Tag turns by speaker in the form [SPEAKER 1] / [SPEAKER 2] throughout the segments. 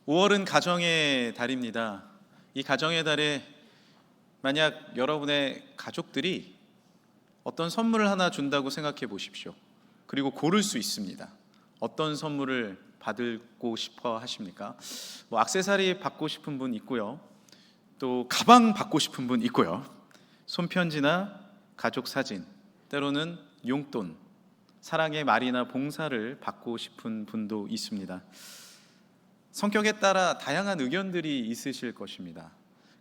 [SPEAKER 1] 5월은 가정의 달입니다. 이 가정의 달에 만약 여러분의 가족들이 어떤 선물을 하나 준다고 생각해 보십시오. 그리고 고를 수 있습니다. 어떤 선물을 받고 싶어 하십니까? 액세서리 받고 싶은 분 있고요. 또 가방 받고 싶은 분 있고요. 손편지나 가족 사진, 때로는 용돈, 사랑의 말이나 봉사를 받고 싶은 분도 있습니다. 성격에 따라 다양한 의견들이 있으실 것입니다.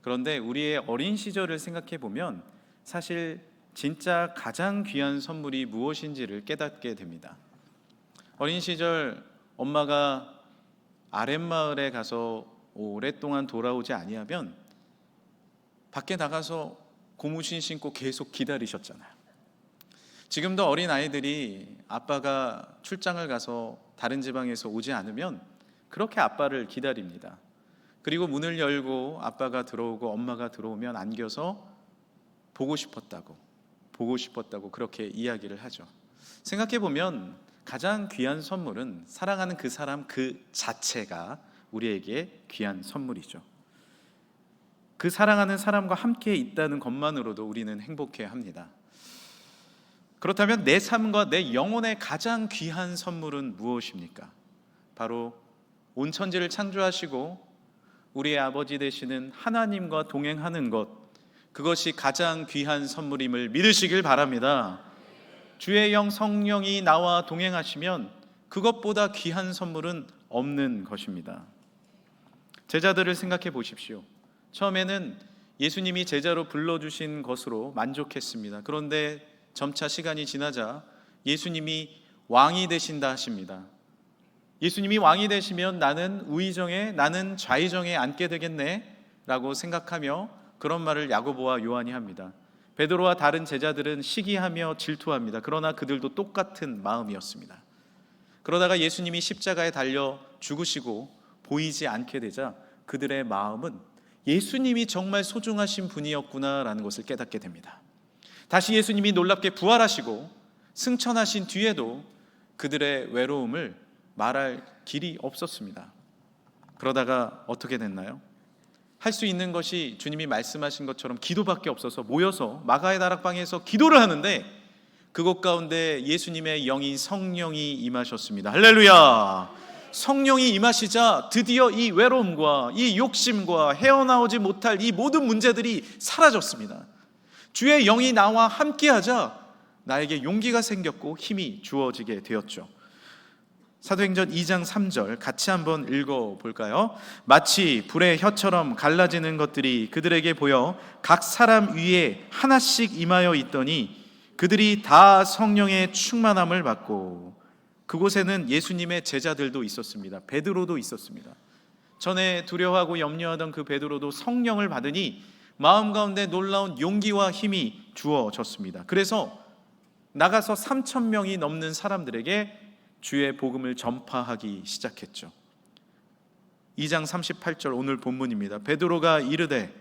[SPEAKER 1] 그런데 우리의 어린 시절을 생각해 보면 사실 진짜 가장 귀한 선물이 무엇인지를 깨닫게 됩니다. 어린 시절 엄마가 아랫마을에 가서 오랫동안 돌아오지 아니하면 밖에 나가서 고무신 신고 계속 기다리셨잖아요. 지금도 어린 아이들이 아빠가 출장을 가서 다른 지방에서 오지 않으면 그렇게 아빠를 기다립니다. 그리고 문을 열고 아빠가 들어오고 엄마가 들어오면 안겨서 보고 싶었다고 그렇게 이야기를 하죠. 생각해 보면 가장 귀한 선물은 사랑하는 그 사람 그 자체가 우리에게 귀한 선물이죠. 그 사랑하는 사람과 함께 있다는 것만으로도 우리는 행복해 합니다. 그렇다면 내 삶과 내 영혼의 가장 귀한 선물은 무엇입니까? 바로 온 천지를 창조하시고 우리의 아버지 되시는 하나님과 동행하는 것, 그것이 가장 귀한 선물임을 믿으시길 바랍니다. 주의 영 성령이 나와 동행하시면 그것보다 귀한 선물은 없는 것입니다. 제자들을 생각해 보십시오. 처음에는 예수님이 제자로 불러주신 것으로 만족했습니다. 그런데 점차 시간이 지나자 예수님이 왕이 되신다 하십니다. 예수님이 왕이 되시면 나는 우의정에, 나는 좌의정에 앉게 되겠네 라고 생각하며 그런 말을 야고보와 요한이 합니다. 베드로와 다른 제자들은 시기하며 질투합니다. 그러나 그들도 똑같은 마음이었습니다. 그러다가 예수님이 십자가에 달려 죽으시고 보이지 않게 되자 그들의 마음은 예수님이 정말 소중하신 분이었구나라는 것을 깨닫게 됩니다. 다시 예수님이 놀랍게 부활하시고 승천하신 뒤에도 그들의 외로움을 말할 길이 없었습니다. 그러다가 어떻게 됐나요? 할 수 있는 것이 주님이 말씀하신 것처럼 기도밖에 없어서 모여서 마가의 다락방에서 기도를 하는데 그곳 가운데 예수님의 영이 성령이 임하셨습니다. 할렐루야! 성령이 임하시자 드디어 이 외로움과 이 욕심과 헤어나오지 못할 이 모든 문제들이 사라졌습니다. 주의 영이 나와 함께하자 나에게 용기가 생겼고 힘이 주어지게 되었죠. 사도행전 2장 3절 같이 한번 읽어볼까요? 마치 불의 혀처럼 갈라지는 것들이 그들에게 보여 각 사람 위에 하나씩 임하여 있더니 그들이 다 성령의 충만함을 받고, 그곳에는 예수님의 제자들도 있었습니다. 베드로도 있었습니다. 전에 두려워하고 염려하던 그 베드로도 성령을 받으니 마음 가운데 놀라운 용기와 힘이 주어졌습니다. 그래서 나가서 3,000명이 넘는 사람들에게 주의 복음을 전파하기 시작했죠. 2장 38절 오늘 본문입니다. 베드로가 이르되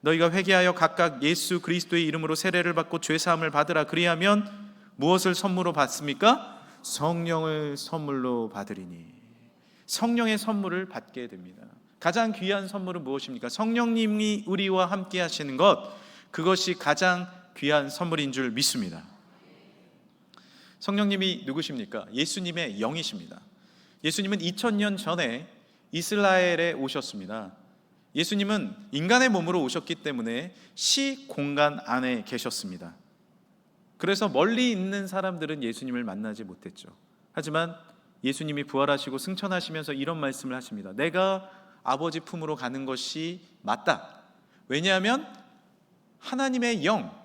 [SPEAKER 1] 너희가 회개하여 각각 예수 그리스도의 이름으로 세례를 받고 죄사함을 받으라. 그리하면 무엇을 선물로 받습니까? 성령을 선물로 받으리니. 성령의 선물을 받게 됩니다. 가장 귀한 선물은 무엇입니까? 성령님이 우리와 함께 하시는 것, 그것이 가장 귀한 선물인 줄 믿습니다. 성령님이 누구십니까? 예수님의 영이십니다. 예수님은 2000년 전에 이스라엘에 오셨습니다. 예수님은 인간의 몸으로 오셨기 때문에 시공간 안에 계셨습니다. 그래서 멀리 있는 사람들은 예수님을 만나지 못했죠. 하지만 예수님이 부활하시고 승천하시면서 이런 말씀을 하십니다. 내가 아버지 품으로 가는 것이 맞다. 왜냐하면 하나님의 영,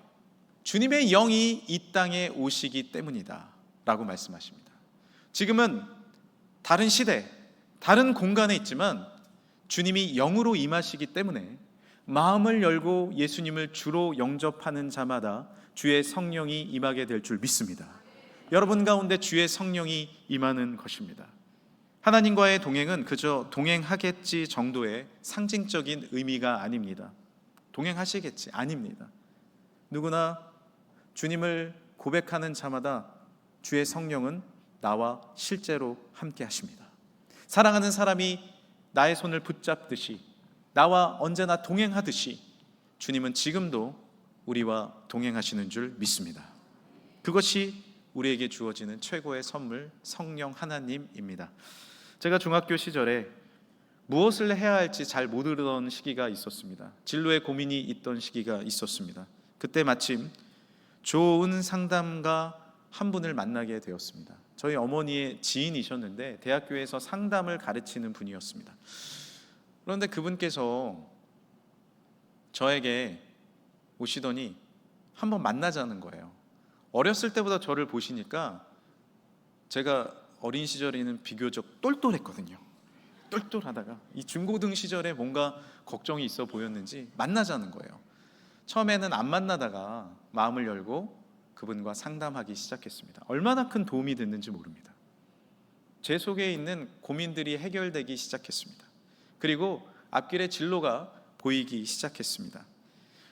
[SPEAKER 1] 주님의 영이 이 땅에 오시기 때문이다 라고 말씀하십니다. 지금은 다른 시대, 다른 공간에 있지만 주님이 영으로 임하시기 때문에 마음을 열고 예수님을 주로 영접하는 자마다 주의 성령이 임하게 될 줄 믿습니다. 여러분 가운데 주의 성령이 임하는 것입니다. 하나님과의 동행은 그저 동행하겠지 정도의 상징적인 의미가 아닙니다. 동행하시겠지 아닙니다. 누구나 주님을 고백하는 자마다 주의 성령은 나와 실제로 함께 하십니다. 사랑하는 사람이 나의 손을 붙잡듯이, 나와 언제나 동행하듯이 주님은 지금도 우리와 동행하시는 줄 믿습니다. 그것이 우리에게 주어지는 최고의 선물, 성령 하나님입니다. 제가 중학교 시절에 무엇을 해야 할지 잘 모르던 시기가 있었습니다. 진로에 고민이 있던 시기가 있었습니다. 그때 마침 좋은 상담가 한 분을 만나게 되었습니다. 저희 어머니의 지인이셨는데 대학교에서 상담을 가르치는 분이었습니다. 그런데 그분께서 저에게 오시더니 한번 만나자는 거예요. 어렸을 때보다 저를 보시니까 제가 어린 시절에는 비교적 똘똘했거든요. 똘똘하다가 이 중고등 시절에 뭔가 걱정이 있어 보였는지 만나자는 거예요. 처음에는 안 만나다가 마음을 열고 그분과 상담하기 시작했습니다. 얼마나 큰 도움이 됐는지 모릅니다. 제 속에 있는 고민들이 해결되기 시작했습니다. 그리고 앞길의 진로가 보이기 시작했습니다.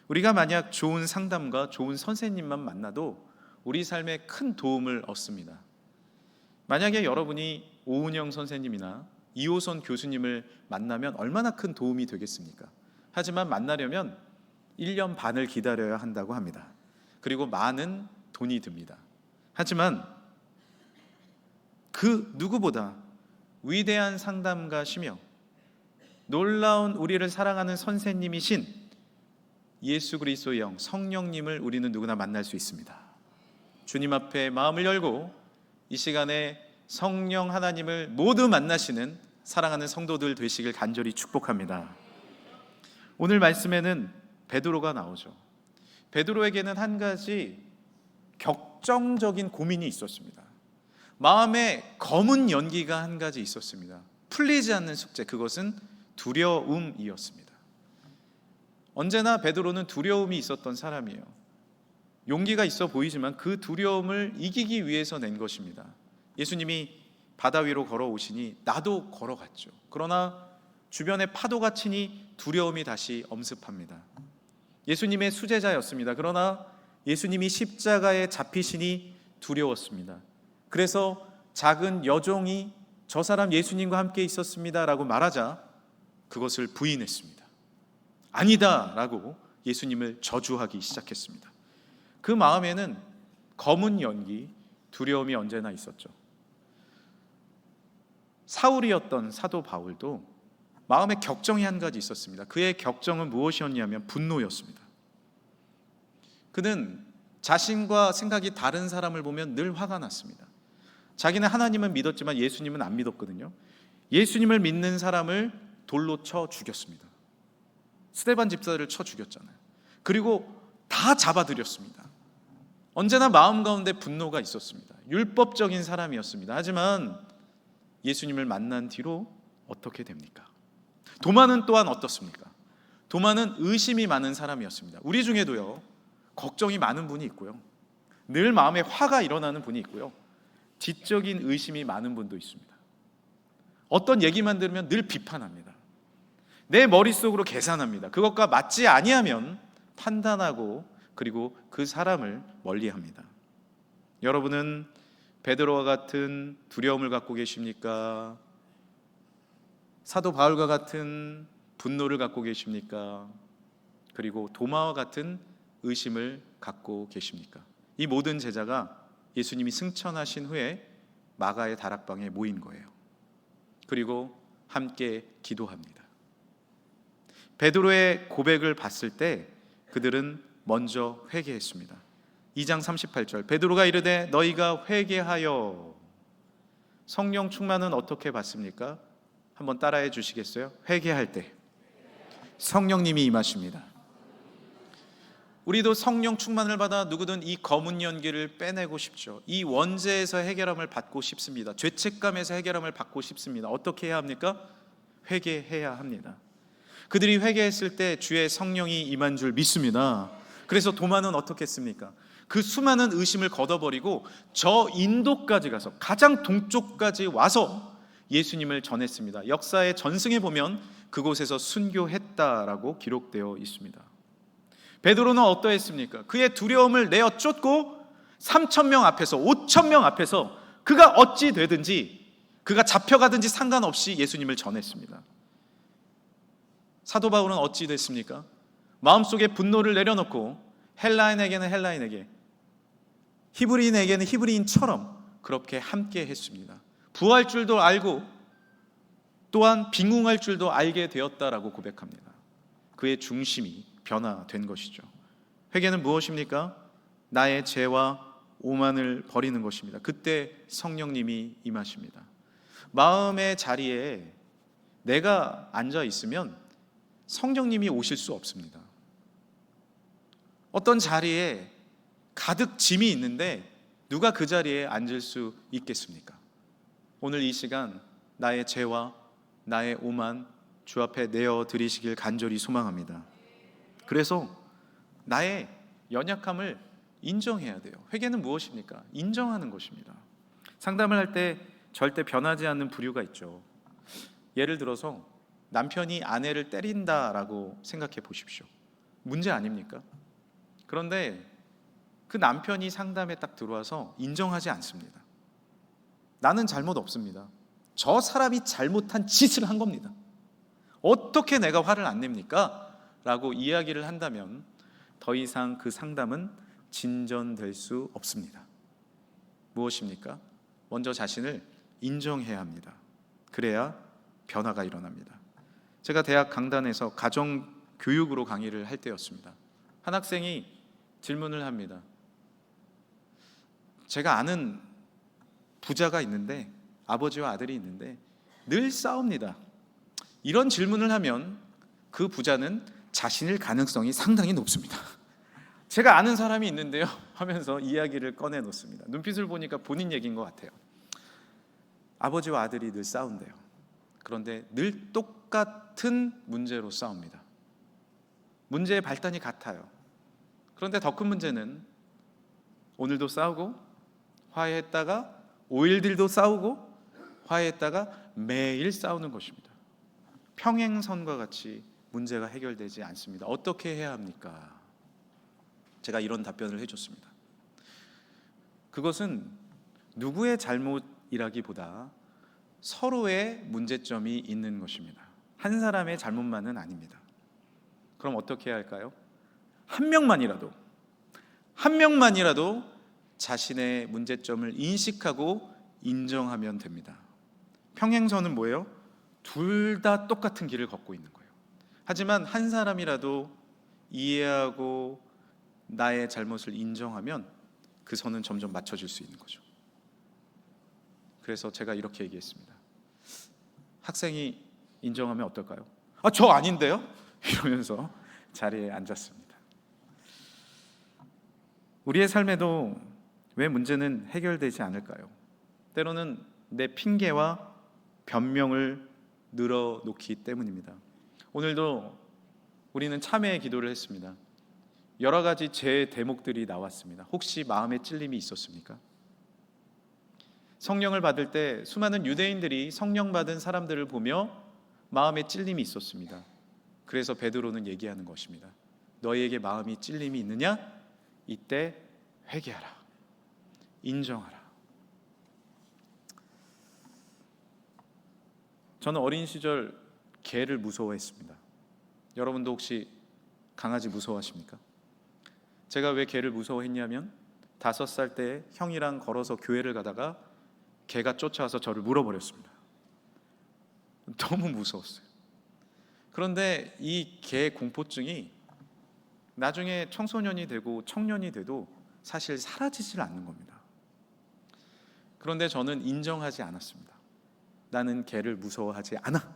[SPEAKER 1] 우리가 만약 좋은 상담가, 좋은 선생님만 만나도 우리 삶에 큰 도움을 얻습니다. 만약에 여러분이 오은영 선생님이나 이호선 교수님을 만나면 얼마나 큰 도움이 되겠습니까? 하지만 만나려면 1년 반을 기다려야 한다고 합니다. 그리고 많은 돈이 듭니다. 하지만 그 누구보다 위대한 상담가시며 놀라운 우리를 사랑하는 선생님이신 예수 그리스도의 영, 성령님을 우리는 누구나 만날 수 있습니다. 주님 앞에 마음을 열고 이 시간에 성령 하나님을 모두 만나시는 사랑하는 성도들 되시길 간절히 축복합니다. 오늘 말씀에는 베드로가 나오죠. 베드로에게는 한 가지 격정적인 고민이 있었습니다. 마음에 검은 연기가 한 가지 있었습니다. 풀리지 않는 숙제, 그것은 두려움이었습니다. 언제나 베드로는 두려움이 있었던 사람이에요. 용기가 있어 보이지만 그 두려움을 이기기 위해서 낸 것입니다. 예수님이 바다 위로 걸어오시니 나도 걸어갔죠. 그러나 주변에 파도가 치니 두려움이 다시 엄습합니다. 예수님의 수제자였습니다. 그러나 예수님이 십자가에 잡히시니 두려웠습니다. 그래서 작은 여종이 저 사람 예수님과 함께 있었습니다 라고 말하자 그것을 부인했습니다. 아니다 라고 예수님을 저주하기 시작했습니다. 그 마음에는 검은 연기, 두려움이 언제나 있었죠. 사울이었던 사도 바울도 마음에 격정이 한 가지 있었습니다. 그의 격정은 무엇이었냐면 분노였습니다. 그는 자신과 생각이 다른 사람을 보면 늘 화가 났습니다. 자기는 하나님은 믿었지만 예수님은 안 믿었거든요. 예수님을 믿는 사람을 돌로 쳐 죽였습니다. 스데반 집사를 쳐 죽였잖아요. 그리고 다 잡아들였습니다. 언제나 마음 가운데 분노가 있었습니다. 율법적인 사람이었습니다. 하지만 예수님을 만난 뒤로 어떻게 됩니까? 도마는 또한 어떻습니까? 도마는 의심이 많은 사람이었습니다. 우리 중에도요, 걱정이 많은 분이 있고요, 늘 마음에 화가 일어나는 분이 있고요, 지적인 의심이 많은 분도 있습니다. 어떤 얘기만 들으면 늘 비판합니다. 내 머릿속으로 계산합니다. 그것과 맞지 아니하면 판단하고 그리고 그 사람을 멀리합니다. 여러분은 베드로와 같은 두려움을 갖고 계십니까? 사도 바울과 같은 분노를 갖고 계십니까? 그리고 도마와 같은 의심을 갖고 계십니까? 이 모든 제자가 예수님이 승천하신 후에 마가의 다락방에 모인 거예요. 그리고 함께 기도합니다. 베드로의 고백을 봤을 때 그들은 먼저 회개했습니다. 2장 38절 베드로가 이르되 너희가 회개하여. 성령 충만은 어떻게 받습니까? 한번 따라해 주시겠어요? 회개할 때 성령님이 임하십니다. 우리도 성령 충만을 받아 누구든 이 검은 연기를 빼내고 싶죠. 이 원죄에서 해결함을 받고 싶습니다. 죄책감에서 해결함을 받고 싶습니다. 어떻게 해야 합니까? 회개해야 합니다. 그들이 회개했을 때 주의 성령이 임한 줄 믿습니다. 그래서 도마는 어떻게 했습니까? 그 수많은 의심을 걷어버리고 저 인도까지 가서 가장 동쪽까지 와서 예수님을 전했습니다. 역사의 전승에 보면 그곳에서 순교했다라고 기록되어 있습니다. 베드로는 어떠했습니까? 그의 두려움을 내어 쫓고 3,000명 앞에서 5,000명 앞에서 그가 어찌 되든지 그가 잡혀가든지 상관없이 예수님을 전했습니다. 사도 바울은 어찌 됐습니까? 마음속에 분노를 내려놓고 헬라인에게는 헬라인에게, 히브리인에게는 히브리인처럼 그렇게 함께 했습니다. 부할 줄도 알고 또한 빙응할 줄도 알게 되었다라고 고백합니다. 그의 중심이 변화된 것이죠. 회개는 무엇입니까? 나의 죄와 오만을 버리는 것입니다. 그때 성령님이 임하십니다. 마음의 자리에 내가 앉아 있으면 성령님이 오실 수 없습니다. 어떤 자리에 가득 짐이 있는데 누가 그 자리에 앉을 수 있겠습니까? 오늘 이 시간 나의 죄와 나의 오만 주 앞에 내어 드리시길 간절히 소망합니다. 그래서 나의 연약함을 인정해야 돼요. 회개는 무엇입니까? 인정하는 것입니다. 상담을 할 때 절대 변하지 않는 부류가 있죠. 예를 들어서 남편이 아내를 때린다라고 생각해 보십시오. 문제 아닙니까? 그런데 그 남편이 상담에 딱 들어와서 인정하지 않습니다. 나는 잘못 없습니다. 저 사람이 잘못한 짓을 한 겁니다. 어떻게 내가 화를 안 냅니까? 라고 이야기를 한다면 더 이상 그 상담은 진전될 수 없습니다. 무엇입니까? 먼저 자신을 인정해야 합니다. 그래야 변화가 일어납니다. 제가 대학 강단에서 가정교육으로 강의를 할 때였습니다. 한 학생이 질문을 합니다. 제가 아는 부자가 있는데, 아버지와 아들이 있는데 늘 싸웁니다. 이런 질문을 하면 그 부자는 자신일 가능성이 상당히 높습니다. 제가 아는 사람이 있는데요 하면서 이야기를 꺼내 놓습니다. 눈빛을 보니까 본인 얘기인 것 같아요. 아버지와 아들이 늘 싸운대요. 그런데 늘 똑같은 문제로 싸웁니다. 문제의 발단이 같아요. 그런데 더 큰 문제는 오늘도 싸우고 화해했다가 5일 뒤도 싸우고 화해했다가 매일 싸우는 것입니다. 평행선과 같이 문제가 해결되지 않습니다. 어떻게 해야 합니까? 제가 이런 답변을 해줬습니다. 그것은 누구의 잘못이라기보다 서로의 문제점이 있는 것입니다. 한 사람의 잘못만은 아닙니다. 그럼 어떻게 해야 할까요? 한 명만이라도 자신의 문제점을 인식하고 인정하면 됩니다. 평행선은 뭐예요? 둘 다 똑같은 길을 걷고 있는 거예요. 하지만 한 사람이라도 이해하고 나의 잘못을 인정하면 그 선은 점점 맞춰질 수 있는 거죠. 그래서 제가 이렇게 얘기했습니다. 학생이 인정하면 어떨까요? 저 아닌데요? 이러면서 자리에 앉았습니다. 우리의 삶에도 왜 문제는 해결되지 않을까요? 때로는 내 핑계와 변명을 늘어놓기 때문입니다. 오늘도 우리는 참회의 기도를 했습니다. 여러 가지 제 대목들이 나왔습니다. 혹시 마음에 찔림이 있었습니까? 성령을 받을 때 수많은 유대인들이 성령 받은 사람들을 보며 마음에 찔림이 있었습니다. 그래서 베드로는 얘기하는 것입니다. 너희에게 마음이 찔림이 있느냐? 이때 회개하라. 인정하라. 저는 어린 시절 개를 무서워했습니다. 여러분도 혹시 강아지 무서워하십니까? 제가 왜 개를 무서워했냐면 5살 때 형이랑 걸어서 교회를 가다가 개가 쫓아와서 저를 물어버렸습니다. 너무 무서웠어요. 그런데 이 개 공포증이 나중에 청소년이 되고 청년이 돼도 사실 사라지질 않는 겁니다. 그런데 저는 인정하지 않았습니다. 나는 개를 무서워하지 않아.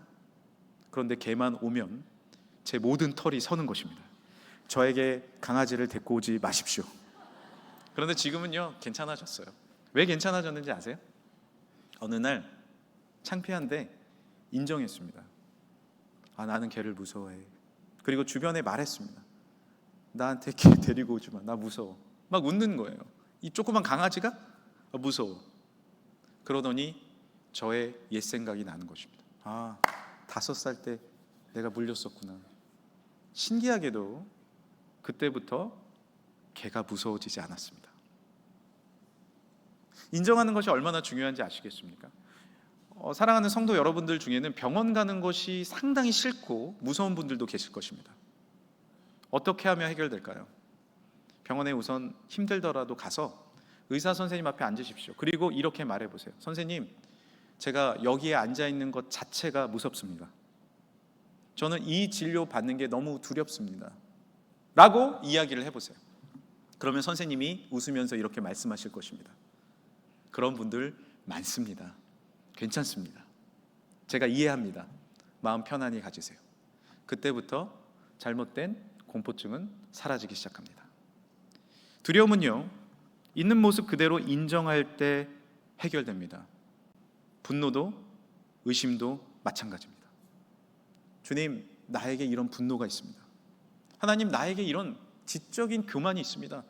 [SPEAKER 1] 그런데 개만 오면 제 모든 털이 서는 것입니다. 저에게 강아지를 데리고 오지 마십시오. 그런데 지금은요 괜찮아졌어요. 왜 괜찮아졌는지 아세요? 어느 날 창피한데 인정했습니다. 나는 개를 무서워해. 그리고 주변에 말했습니다. 나한테 개 데리고 오지 마. 나 무서워. 막 웃는 거예요. 이 조그만 강아지가 무서워. 그러더니 저의 옛 생각이 나는 것입니다. 5살 때 내가 물렸었구나. 신기하게도 그때부터 개가 무서워지지 않았습니다. 인정하는 것이 얼마나 중요한지 아시겠습니까? 사랑하는 성도 여러분들 중에는 병원 가는 것이 상당히 싫고 무서운 분들도 계실 것입니다. 어떻게 하면 해결될까요? 병원에 우선 힘들더라도 가서 의사 선생님 앞에 앉으십시오. 그리고 이렇게 말해보세요. 선생님, 제가 여기에 앉아있는 것 자체가 무섭습니다. 저는 이 진료 받는 게 너무 두렵습니다. 라고 이야기를 해보세요. 그러면 선생님이 웃으면서 이렇게 말씀하실 것입니다. 그런 분들 많습니다. 괜찮습니다. 제가 이해합니다. 마음 편안히 가지세요. 그때부터 잘못된 공포증은 사라지기 시작합니다. 두려움은요, 있는 모습 그대로 인정할 때 해결됩니다. 분노도 의심도 마찬가지입니다. 주님, 나에게 이런 분노가 있습니다. 하나님, 나에게 이런 지적인 교만이 있습니다.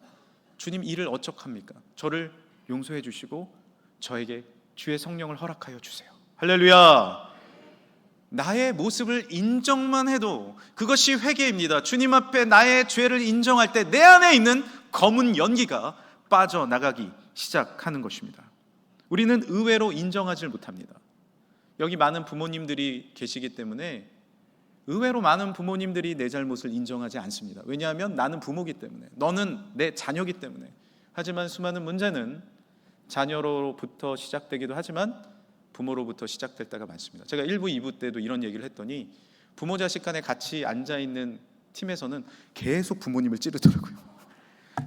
[SPEAKER 1] 주님, 이를 어떡합니까? 저를 용서해 주시고 저에게 주의 성령을 허락하여 주세요. 할렐루야. 나의 모습을 인정만 해도 그것이 회개입니다. 주님 앞에 나의 죄를 인정할 때 내 안에 있는 검은 연기가 빠져나가기 시작하는 것입니다. 우리는 의외로 인정하지 못합니다. 여기 많은 부모님들이 계시기 때문에 의외로 많은 부모님들이 내 잘못을 인정하지 않습니다. 왜냐하면 나는 부모기 때문에, 너는 내 자녀기 때문에. 하지만 수많은 문제는 자녀로부터 시작되기도 하지만 부모로부터 시작될 때가 많습니다. 제가 1부, 2부 때도 이런 얘기를 했더니 부모 자식 간에 같이 앉아있는 팀에서는 계속 부모님을 찌르더라고요.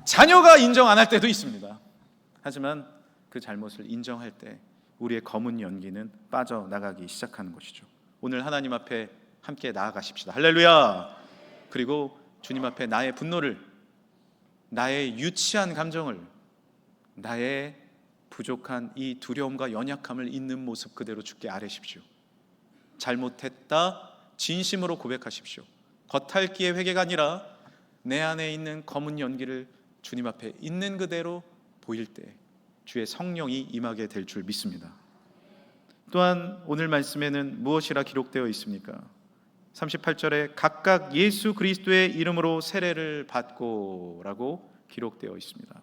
[SPEAKER 1] 자녀가 인정 안 할 때도 있습니다. 하지만 그 잘못을 인정할 때 우리의 검은 연기는 빠져나가기 시작하는 것이죠. 오늘 하나님 앞에 함께 나아가십시다. 할렐루야. 그리고 주님 앞에 나의 분노를, 나의 유치한 감정을, 나의 부족한 이 두려움과 연약함을 있는 모습 그대로 주께 아뢰십시오. 잘못했다 진심으로 고백하십시오. 겉핥기의 회개가 아니라 내 안에 있는 검은 연기를 주님 앞에 있는 그대로 보일 때 주의 성령이 임하게 될 줄 믿습니다. 또한 오늘 말씀에는 무엇이라 기록되어 있습니까? 38절에 각각 예수 그리스도의 이름으로 세례를 받고 라고 기록되어 있습니다.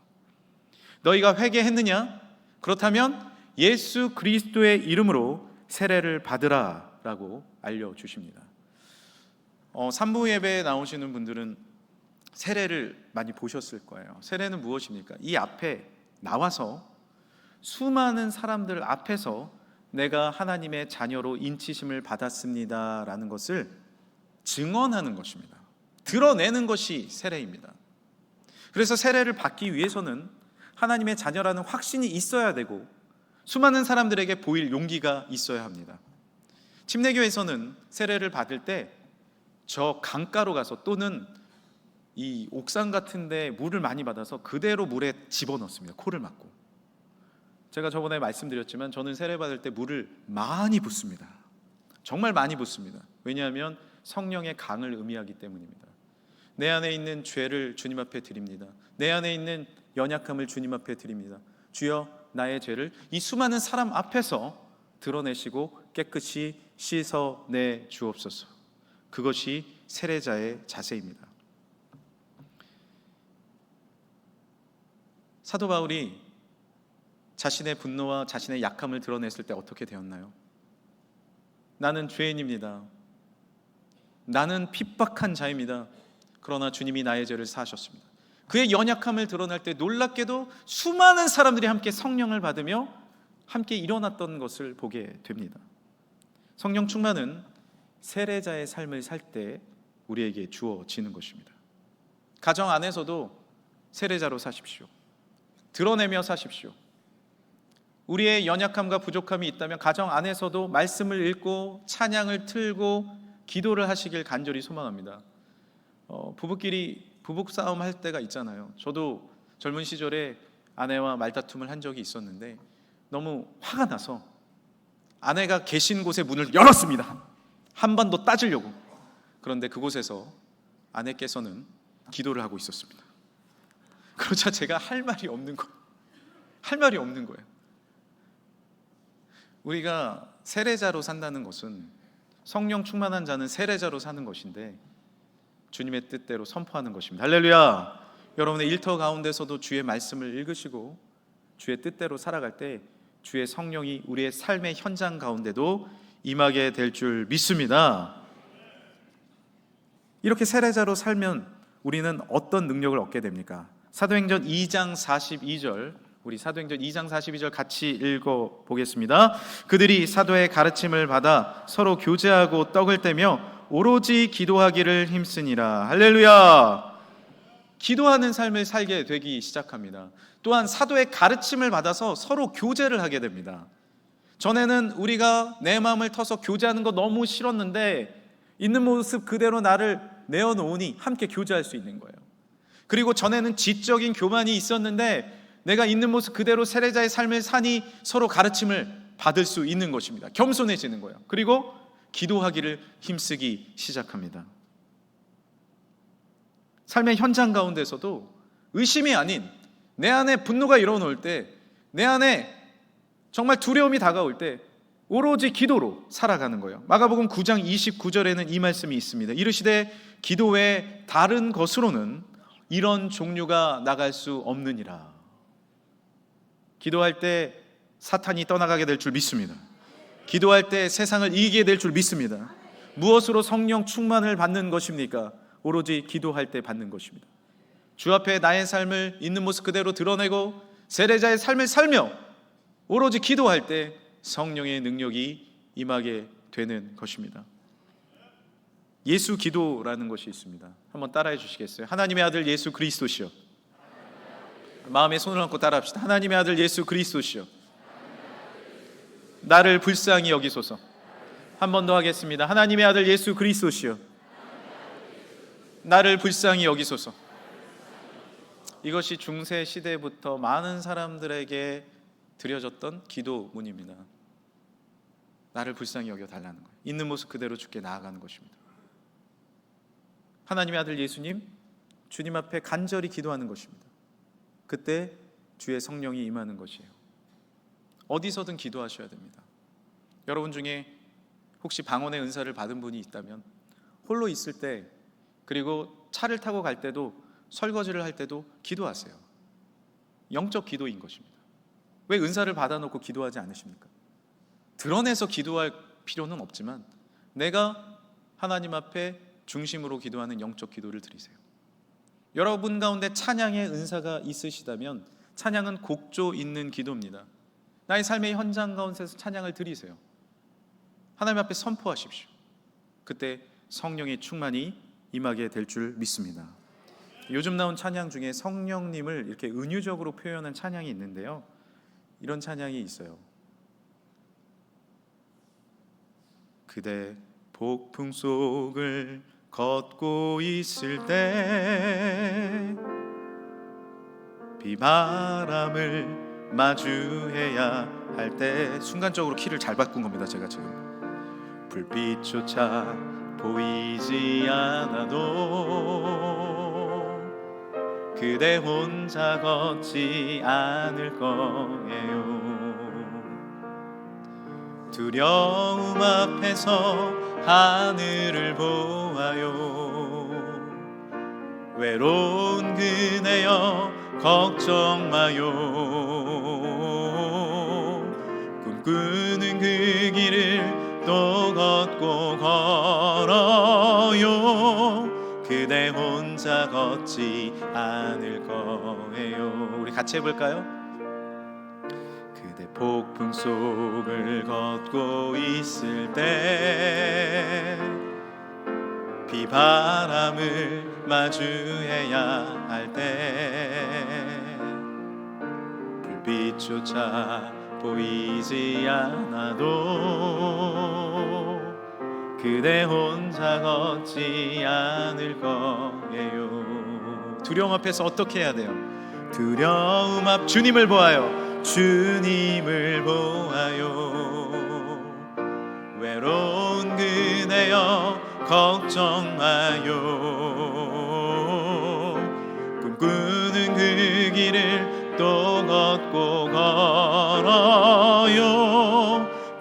[SPEAKER 1] 너희가 회개했느냐? 그렇다면 예수 그리스도의 이름으로 세례를 받으라 라고 알려주십니다. 산부 예배에 나오시는 분들은 세례를 많이 보셨을 거예요. 세례는 무엇입니까? 이 앞에 나와서 수많은 사람들 앞에서 내가 하나님의 자녀로 인치심을 받았습니다 라는 것을 증언하는 것입니다. 드러내는 것이 세례입니다. 그래서 세례를 받기 위해서는 하나님의 자녀라는 확신이 있어야 되고 수많은 사람들에게 보일 용기가 있어야 합니다. 침례교에서는 세례를 받을 때 저 강가로 가서 또는 이 옥상 같은 데 물을 많이 받아서 그대로 물에 집어넣습니다. 코를 막고. 제가 저번에 말씀드렸지만 저는 세례 받을 때 물을 많이 붓습니다. 정말 많이 붓습니다. 왜냐하면 성령의 강을 의미하기 때문입니다. 내 안에 있는 죄를 주님 앞에 드립니다. 내 안에 있는 연약함을 주님 앞에 드립니다. 주여, 나의 죄를 이 수많은 사람 앞에서 드러내시고 깨끗이 씻어내 주옵소서. 그것이 세례자의 자세입니다. 사도 바울이 자신의 분노와 자신의 약함을 드러냈을 때 어떻게 되었나요? 나는 죄인입니다. 나는 핍박한 자입니다. 그러나 주님이 나의 죄를 사하셨습니다. 그의 연약함을 드러날 때 놀랍게도 수많은 사람들이 함께 성령을 받으며 함께 일어났던 것을 보게 됩니다. 성령 충만은 세례자의 삶을 살 때 우리에게 주어지는 것입니다. 가정 안에서도 세례자로 사십시오. 드러내며 사십시오. 우리의 연약함과 부족함이 있다면 가정 안에서도 말씀을 읽고 찬양을 틀고 기도를 하시길 간절히 소망합니다. 부부끼리 부부싸움 할 때가 있잖아요. 저도 젊은 시절에 아내와 말다툼을 한 적이 있었는데 너무 화가 나서 아내가 계신 곳에 문을 열었습니다. 한 번 더 따지려고. 그런데 그곳에서 아내께서는 기도를 하고 있었습니다. 그러자 제가 할 말이 없는 거예요. 우리가 세례자로 산다는 것은 성령 충만한 자는 세례자로 사는 것인데 주님의 뜻대로 선포하는 것입니다. 할렐루야. 여러분의 일터 가운데서도 주의 말씀을 읽으시고 주의 뜻대로 살아갈 때 주의 성령이 우리의 삶의 현장 가운데도 임하게 될 줄 믿습니다. 이렇게 세례자로 살면 우리는 어떤 능력을 얻게 됩니까? 사도행전 2장 42절, 우리 사도행전 2장 42절 같이 읽어보겠습니다. 그들이 사도의 가르침을 받아 서로 교제하고 떡을 떼며 오로지 기도하기를 힘쓰니라. 할렐루야. 기도하는 삶을 살게 되기 시작합니다. 또한 사도의 가르침을 받아서 서로 교제를 하게 됩니다. 전에는 우리가 내 마음을 터서 교제하는 거 너무 싫었는데 있는 모습 그대로 나를 내어놓으니 함께 교제할 수 있는 거예요. 그리고 전에는 지적인 교만이 있었는데 내가 있는 모습 그대로 세례자의 삶을 사니 서로 가르침을 받을 수 있는 것입니다. 겸손해지는 거예요. 그리고 기도하기를 힘쓰기 시작합니다. 삶의 현장 가운데서도 의심이 아닌 내 안에 분노가 일어날 때, 내 안에 정말 두려움이 다가올 때 오로지 기도로 살아가는 거예요. 마가복음 9장 29절에는 이 말씀이 있습니다. 이르시되 기도 외에 다른 것으로는 이런 종류가 나갈 수 없느니라. 기도할 때 사탄이 떠나가게 될 줄 믿습니다. 기도할 때 세상을 이기게 될 줄 믿습니다. 무엇으로 성령 충만을 받는 것입니까? 오로지 기도할 때 받는 것입니다. 주 앞에 나의 삶을 있는 모습 그대로 드러내고 세례자의 삶을 살며 오로지 기도할 때 성령의 능력이 임하게 되는 것입니다. 예수 기도라는 것이 있습니다. 한번 따라해 주시겠어요? 하나님의 아들 예수 그리스도시여. 마음에 손을 얹고 따라합시다. 하나님의 아들 예수 그리스도시여, 나를 불쌍히 여기소서. 한 번 더 하겠습니다. 하나님의 아들 예수 그리스도시여, 나를 불쌍히 여기소서. 이것이 중세 시대부터 많은 사람들에게 드려졌던 기도문입니다. 나를 불쌍히 여겨달라는 거예요. 있는 모습 그대로 주께 나아가는 것입니다. 하나님의 아들 예수님, 주님 앞에 간절히 기도하는 것입니다. 그때 주의 성령이 임하는 것이에요. 어디서든 기도하셔야 됩니다. 여러분 중에 혹시 방언의 은사를 받은 분이 있다면 홀로 있을 때, 그리고 차를 타고 갈 때도, 설거지를 할 때도 기도하세요. 영적 기도인 것입니다. 왜 은사를 받아놓고 기도하지 않으십니까? 드러내서 기도할 필요는 없지만 내가 하나님 앞에 중심으로 기도하는 영적 기도를 드리세요. 여러분 가운데 찬양의 은사가 있으시다면 찬양은 곡조 있는 기도입니다. 나의 삶의 현장 가운데서 찬양을 드리세요. 하나님 앞에 선포하십시오. 그때 성령의 충만이 임하게 될 줄 믿습니다. 요즘 나온 찬양 중에 성령님을 이렇게 은유적으로 표현한 찬양이 있는데요, 이런 찬양이 있어요. 그대 폭풍 속을 걷고 있을 때 비바람을 마주해야 할 때, 순간적으로 키를 잘 바꾼 겁니다. 제가 지금 불빛조차 보이지 않아도 그대 혼자 걷지 않을 거예요. 두려움 앞에서 하늘을 보아요. 외로운 그대여 걱정 마요. 꿈꾸는 그 길을 또 걷고 걸어요. 그대 혼자 걷지 않을 거예요. 우리 같이 해볼까요? 그대 폭풍 속을 걷고 있을 때 비바람을 마주해야 할 때 불빛조차 보이지 않아도 그대 혼자 걷지 않을 거예요. 두려움 앞에서 어떻게 해야 돼요? 두려움 앞 주님을 보아요. 주님을 보아요. 외로운 그대여 걱정 마요. 꿈꾸는 그 길을 또 걷고 걸어요.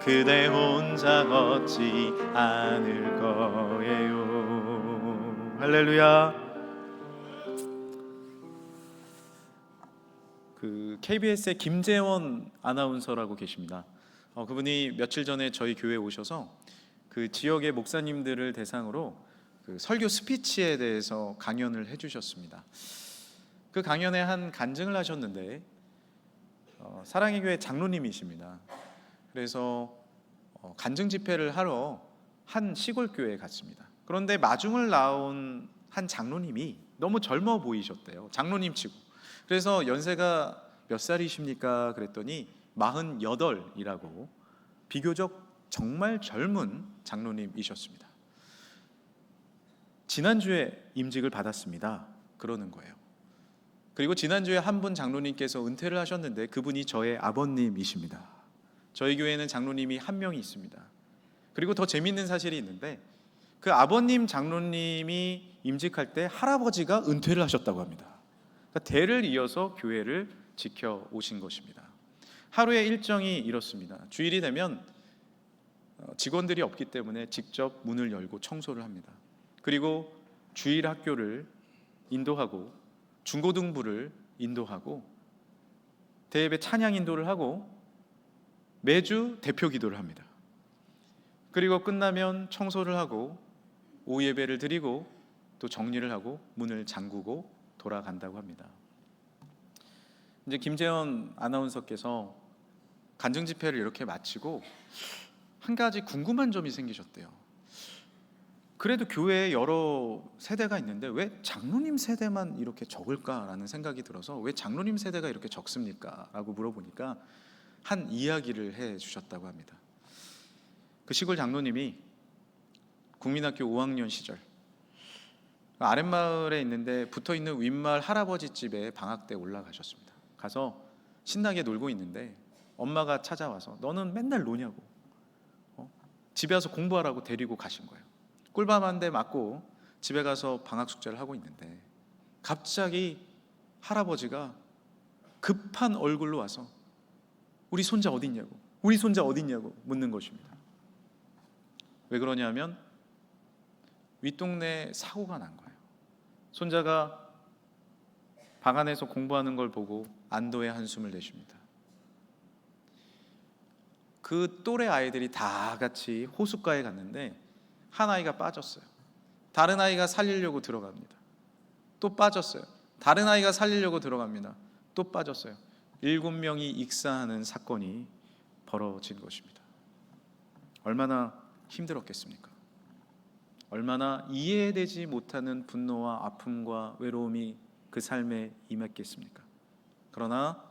[SPEAKER 1] 그대 혼자 걷지 않을 거예요. 할렐루야. 그 KBS의 김재원 아나운서라고 계십니다. 그분이 며칠 전에 저희 교회에 오셔서 그 지역의 목사님들을 대상으로 그 설교 스피치에 대해서 강연을 해주셨습니다. 그 강연에 한 간증을 하셨는데 사랑의 교회 장로님이십니다. 그래서 간증 집회를 하러 한 시골 교회에 갔습니다. 그런데 마중을 나온 한 장로님이 너무 젊어 보이셨대요. 장로님 치고. 그래서 연세가 몇 살이십니까? 그랬더니 48이라고 비교적 정말 젊은 장로님이셨습니다. 지난주에 임직을 받았습니다. 그러는 거예요. 그리고 지난주에 한 분 장로님께서 은퇴를 하셨는데 그분이 저의 아버님이십니다. 저희 교회에는 장로님이 한 명이 있습니다. 그리고 더 재미있는 사실이 있는데 그 아버님 장로님이 임직할 때 할아버지가 은퇴를 하셨다고 합니다. 그러니까 대를 이어서 교회를 지켜오신 것입니다. 하루의 일정이 이렇습니다. 주일이 되면 직원들이 없기 때문에 직접 문을 열고 청소를 합니다. 그리고 주일 학교를 인도하고 중고등부를 인도하고 대예배 찬양 인도를 하고 매주 대표 기도를 합니다. 그리고 끝나면 청소를 하고 오후 예배를 드리고 또 정리를 하고 문을 잠그고 돌아간다고 합니다. 이제 김재원 아나운서께서 간증 집회를 이렇게 마치고 한 가지 궁금한 점이 생기셨대요. 그래도 교회에 여러 세대가 있는데 왜 장로님 세대만 이렇게 적을까라는 생각이 들어서 왜 장로님 세대가 이렇게 적습니까? 라고 물어보니까 한 이야기를 해 주셨다고 합니다. 그 시골 장로님이 국민학교 5학년 시절 아랫마을에 있는데 붙어있는 윗마을 할아버지 집에 방학 때 올라가셨습니다. 가서 신나게 놀고 있는데 엄마가 찾아와서 너는 맨날 노냐고 집에 와서 공부하라고 데리고 가신 거예요. 꿀밤 한 대 맞고 집에 가서 방학 숙제를 하고 있는데 갑자기 할아버지가 급한 얼굴로 와서 우리 손자 어딨냐고 우리 손자 어딨냐고 묻는 것입니다. 왜 그러냐면 윗동네에 사고가 난 거예요. 손자가 방 안에서 공부하는 걸 보고 안도의 한숨을 내쉽니다. 그 또래 아이들이 다 같이 호숫가에 갔는데 한 아이가 빠졌어요. 다른 아이가 살리려고 들어갑니다. 또 빠졌어요. 다른 아이가 살리려고 들어갑니다. 또 빠졌어요. 7명이 익사하는 사건이 벌어진 것입니다. 얼마나 힘들었겠습니까? 얼마나 이해되지 못하는 분노와 아픔과 외로움이 그 삶에 임했겠습니까? 그러나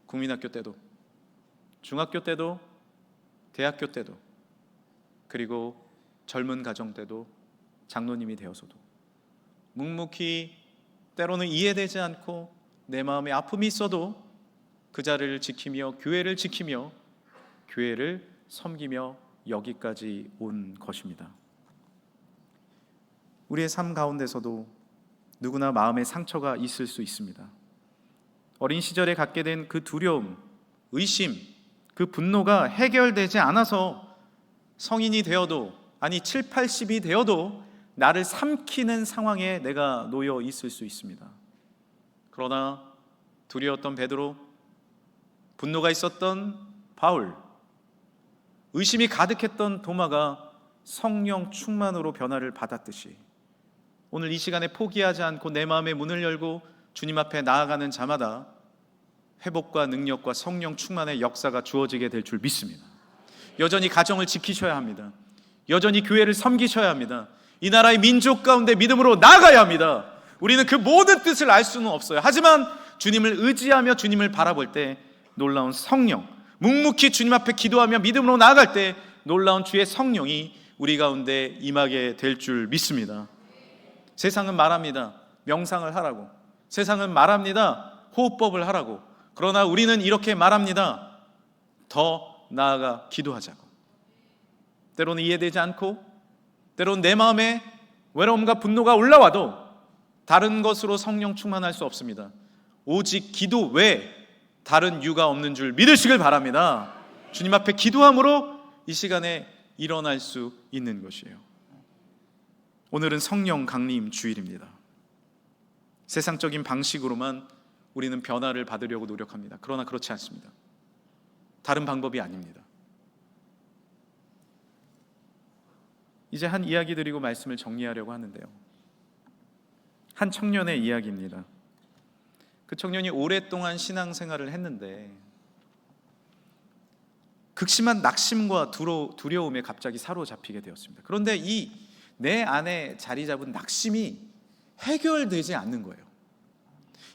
[SPEAKER 1] 국민학교 때도 중학교 때도 대학교 때도 그리고 젊은 가정 때도 장로님이 되어서도 묵묵히 때로는 이해되지 않고 내 마음에 아픔이 있어도 그 자리를 지키며 교회를 지키며 교회를 섬기며 여기까지 온 것입니다. 우리의 삶 가운데서도 누구나 마음에 상처가 있을 수 있습니다. 어린 시절에 갖게 된 그 두려움, 의심, 그 분노가 해결되지 않아서 성인이 되어도 아니 7, 80이 되어도 나를 삼키는 상황에 내가 놓여 있을 수 있습니다. 그러나 두려웠던 베드로, 분노가 있었던 바울, 의심이 가득했던 도마가 성령 충만으로 변화를 받았듯이 오늘 이 시간에 포기하지 않고 내 마음의 문을 열고 주님 앞에 나아가는 자마다 회복과 능력과 성령 충만의 역사가 주어지게 될 줄 믿습니다. 여전히 가정을 지키셔야 합니다. 여전히 교회를 섬기셔야 합니다. 이 나라의 민족 가운데 믿음으로 나아가야 합니다. 우리는 그 모든 뜻을 알 수는 없어요. 하지만 주님을 의지하며 주님을 바라볼 때 놀라운 성령, 묵묵히 주님 앞에 기도하며 믿음으로 나아갈 때 놀라운 주의 성령이 우리 가운데 임하게 될 줄 믿습니다. 세상은 말합니다. 명상을 하라고. 세상은 말합니다. 호흡법을 하라고. 그러나 우리는 이렇게 말합니다. 더 나아가 기도하자고. 때로는 이해되지 않고 때로는 내 마음에 외로움과 분노가 올라와도 다른 것으로 성령 충만할 수 없습니다. 오직 기도 외에 다른 이유가 없는 줄 믿으시길 바랍니다. 주님 앞에 기도함으로 이 시간에 일어날 수 있는 것이에요. 오늘은 성령 강림 주일입니다. 세상적인 방식으로만 우리는 변화를 받으려고 노력합니다. 그러나 그렇지 않습니다. 다른 방법이 아닙니다. 이제 한 이야기 드리고 말씀을 정리하려고 하는데요. 한 청년의 이야기입니다. 그 청년이 오랫동안 신앙생활을 했는데 극심한 낙심과 두려움에 갑자기 사로잡히게 되었습니다. 그런데 이 내 안에 자리 잡은 낙심이 해결되지 않는 거예요.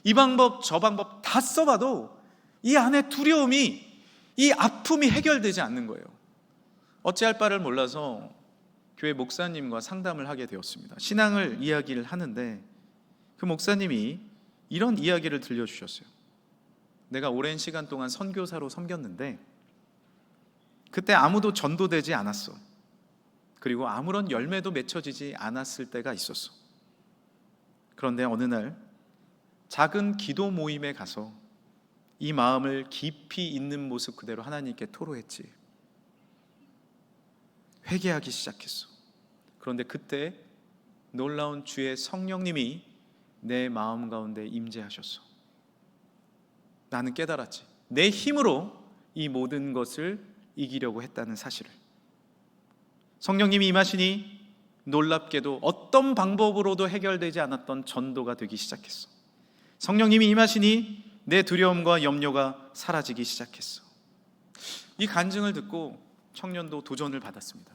[SPEAKER 1] 이 방법 저 방법 다 써봐도 이 안에 두려움이, 이 아픔이 해결되지 않는 거예요. 어찌할 바를 몰라서 교회 목사님과 상담을 하게 되었습니다. 신앙을 이야기를 하는데 그 목사님이 이런 이야기를 들려주셨어요. 내가 오랜 시간 동안 선교사로 섬겼는데 그때 아무도 전도되지 않았어. 그리고 아무런 열매도 맺혀지지 않았을 때가 있었어. 그런데 어느 날 작은 기도 모임에 가서 이 마음을 깊이 있는 모습 그대로 하나님께 토로했지. 회개하기 시작했어. 그런데 그때 놀라운 주의 성령님이 내 마음 가운데 임재하셨어. 나는 깨달았지. 내 힘으로 이 모든 것을 이기려고 했다는 사실을. 성령님이 임하시니 놀랍게도 어떤 방법으로도 해결되지 않았던 전도가 되기 시작했어. 성령님이 임하시니 내 두려움과 염려가 사라지기 시작했어. 이 간증을 듣고 청년도 도전을 받았습니다.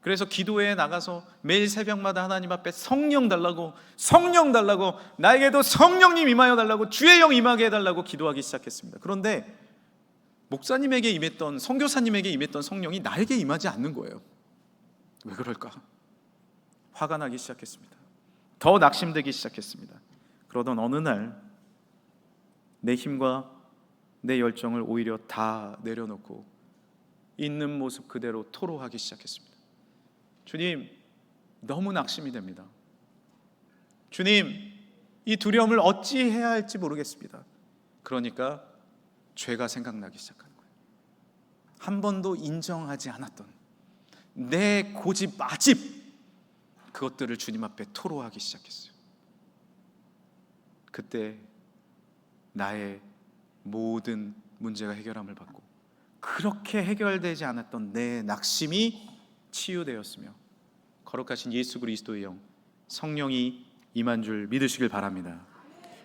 [SPEAKER 1] 그래서 기도회에 나가서 매일 새벽마다 하나님 앞에 성령 달라고, 성령 달라고, 나에게도 성령님 임하여 달라고, 주의 영 임하게 해달라고 기도하기 시작했습니다. 그런데 목사님에게 임했던, 선교사님에게 임했던 성령이 나에게 임하지 않는 거예요. 왜 그럴까? 화가 나기 시작했습니다. 더 낙심되기 시작했습니다. 그러던 어느 날 내 힘과 내 열정을 오히려 다 내려놓고 있는 모습 그대로 토로하기 시작했습니다. 주님, 너무 낙심이 됩니다. 주님, 이 두려움을 어찌 해야 할지 모르겠습니다. 그러니까 죄가 생각나기 시작하는 거예요. 한 번도 인정하지 않았던 내 고집, 아집, 그것들을 주님 앞에 토로하기 시작했어요. 그때 나의 모든 문제가 해결함을 받고 그렇게 해결되지 않았던 내 낙심이 치유되었으며 거룩하신 예수 그리스도의 영, 성령이 임한 줄 믿으시길 바랍니다.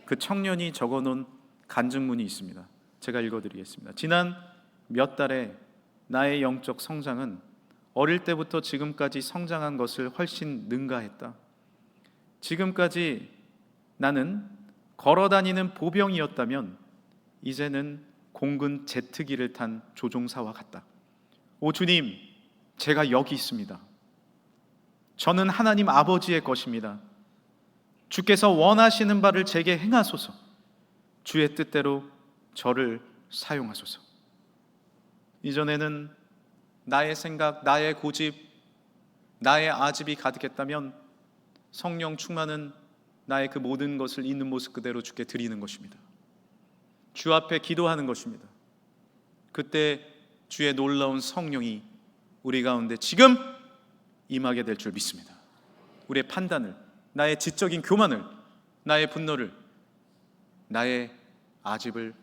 [SPEAKER 1] 그 청년이 적어놓은 간증문이 있습니다. 제가 읽어드리겠습니다. 지난 몇 달에 나의 영적 성장은 어릴 때부터 지금까지 성장한 것을 훨씬 능가했다. 지금까지 나는 걸어다니는 보병이었다면 이제는 공군 제트기를 탄 조종사와 같다. 오 주님, 제가 여기 있습니다. 저는 하나님 아버지의 것입니다. 주께서 원하시는 바를 제게 행하소서. 주의 뜻대로 저를 사용하소서. 이전에는 나의 생각, 나의 고집, 나의 아집이 가득했다면 성령 충만은 나의 그 모든 것을 있는 모습 그대로 주께 드리는 것입니다. 주 앞에 기도하는 것입니다. 그때 주의 놀라운 성령이 우리 가운데 지금 임하게 될 줄 믿습니다. 우리의 판단을, 나의 지적인 교만을, 나의 분노를, 나의 아집을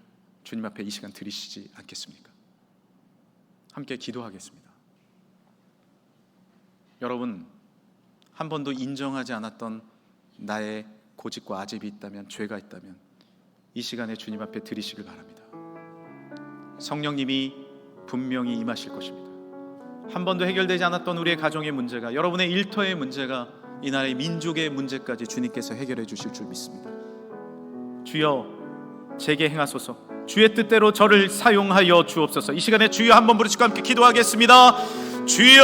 [SPEAKER 1] 주님 앞에 이 시간 드리시지 않겠습니까? 함께 기도하겠습니다. 여러분, 한 번도 인정하지 않았던 나의 고집과 아집이 있다면, 죄가 있다면 이 시간에 주님 앞에 드리시길 바랍니다. 성령님이 분명히 임하실 것입니다. 한 번도 해결되지 않았던 우리의 가정의 문제가, 여러분의 일터의 문제가, 이 나라의 민족의 문제까지 주님께서 해결해 주실 줄 믿습니다. 주여 제게 행하소서. 주의 뜻대로 저를 사용하여 주옵소서. 이 시간에 주여 한번 부르시고 함께 기도하겠습니다. 주여,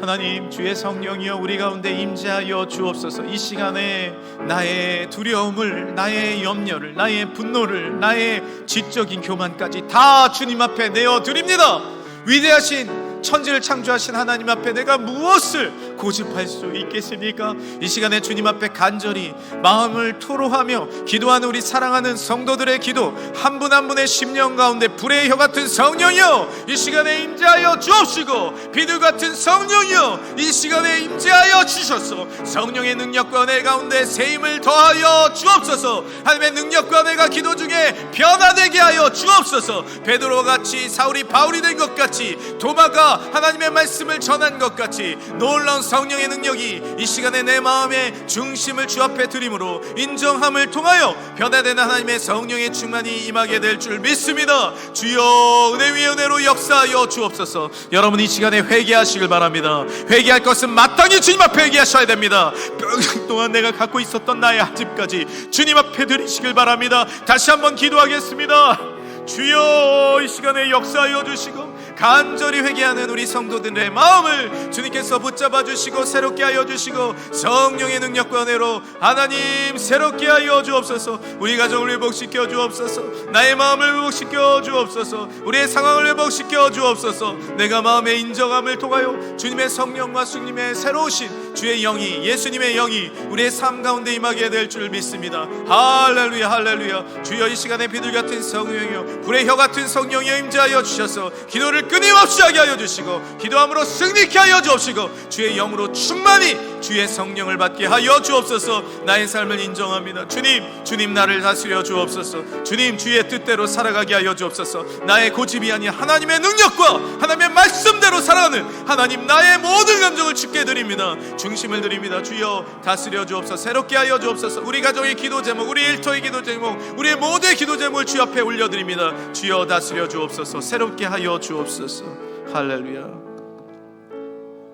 [SPEAKER 1] 하나님, 주의 성령이여 우리 가운데 임재하여 주옵소서. 이 시간에 나의 두려움을, 나의 염려를, 나의 분노를, 나의 지적인 교만까지 다 주님 앞에 내어드립니다. 위대하신 천지를 창조하신 하나님 앞에 내가 무엇을 고집할 수 있겠습니까? 이 시간에 주님 앞에 간절히 마음을 토로하며 기도하는 우리 사랑하는 성도들의 기도, 한 분 한 분의 심령 가운데 불의 혀 같은 성령이여 이 시간에 임재하여 주옵시고, 비둘 같은 성령이여 이 시간에 임재하여 주셔서 성령의 능력과 은혜 가운데 세임을 더하여 주옵소서. 하나님의 능력과 은혜가 기도 중에 변화되게 하여 주옵소서. 베드로와 같이, 사울이 바울이 된 것 같이, 도마가 하나님의 말씀을 전한 것 같이 놀라운 성령의 능력이 이 시간에 내 마음의 중심을 주 앞에 드림으로 인정함을 통하여 변화되는 하나님의 성령의 충만이 임하게 될 줄 믿습니다. 주여 은혜 위에 은혜로 역사하여 주옵소서. 여러분 이 시간에 회개하시길 바랍니다. 회개할 것은 마땅히 주님 앞에 회개하셔야 됩니다. 평생 동안 내가 갖고 있었던 나의 아집까지 주님 앞에 드리시길 바랍니다. 다시 한번 기도하겠습니다. 주여 이 시간에 역사하여 주시고, 간절히 회개하는 우리 성도들의 마음을 주님께서 붙잡아 주시고 새롭게 하여 주시고, 성령의 능력과 은혜로 하나님 새롭게 하여 주옵소서. 우리 가정을 회복시켜 주옵소서. 나의 마음을 회복시켜 주옵소서. 우리의 상황을 회복시켜 주옵소서. 내가 마음의 인정함을 통하여 주님의 성령과 주님의 새로우신 주의 영이, 예수님의 영이 우리의 삶 가운데 임하게 될 줄 믿습니다. 할렐루야 할렐루야. 주여 이 시간에 비둘 같은 성령이여, 불의 혀 같은 성령이여 임재하여 주셔서 기도를 끊임없이 하게 하여 주시고, 기도함으로 승리케 하여 주옵시고, 주의 영으로 충만히 주의 성령을 받게 하여 주옵소서. 나의 삶을 인정합니다. 주님 나를 다스려 주옵소서. 주님 주의 뜻대로 살아가게 하여 주옵소서. 나의 고집이 아닌 하나님의 능력과 하나님의 말씀대로 살아가는 하나님, 나의 모든 감정을 주께 드립니다. 중심을 드립니다. 주여 다스려 주옵소서. 새롭게 하여 주옵소서. 우리 가정의 기도 제목, 우리 일터의 기도 제목, 우리의 모두의 기도 제목을 주 앞에 올려드립니다. 주여 다스려 주옵소서. 새롭게 하여 주옵소서. 할렐루야.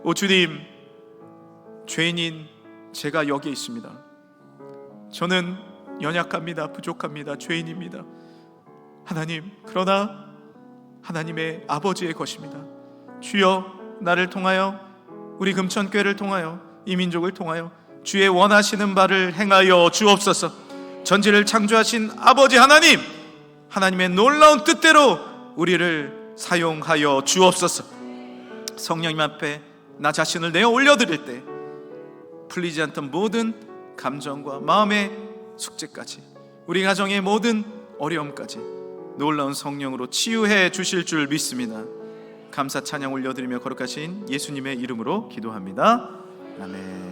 [SPEAKER 1] 오 주님, 죄인인 제가 여기 있습니다. 저는 연약합니다. 부족합니다. 죄인입니다. 하나님, 그러나 하나님의 아버지의 것입니다. 주여 나를 통하여, 우리 금천교회를 통하여, 이 민족을 통하여 주의 원하시는 바를 행하여 주옵소서. 전지를 창조하신 아버지 하나님, 하나님의 놀라운 뜻대로 우리를 사용하여 주옵소서. 성령님 앞에 나 자신을 내어 올려드릴 때 풀리지 않던 모든 감정과 마음의 숙제까지, 우리 가정의 모든 어려움까지 놀라운 성령으로 치유해 주실 줄 믿습니다. 감사 찬양 올려드리며 거룩하신 예수님의 이름으로 기도합니다. 아멘.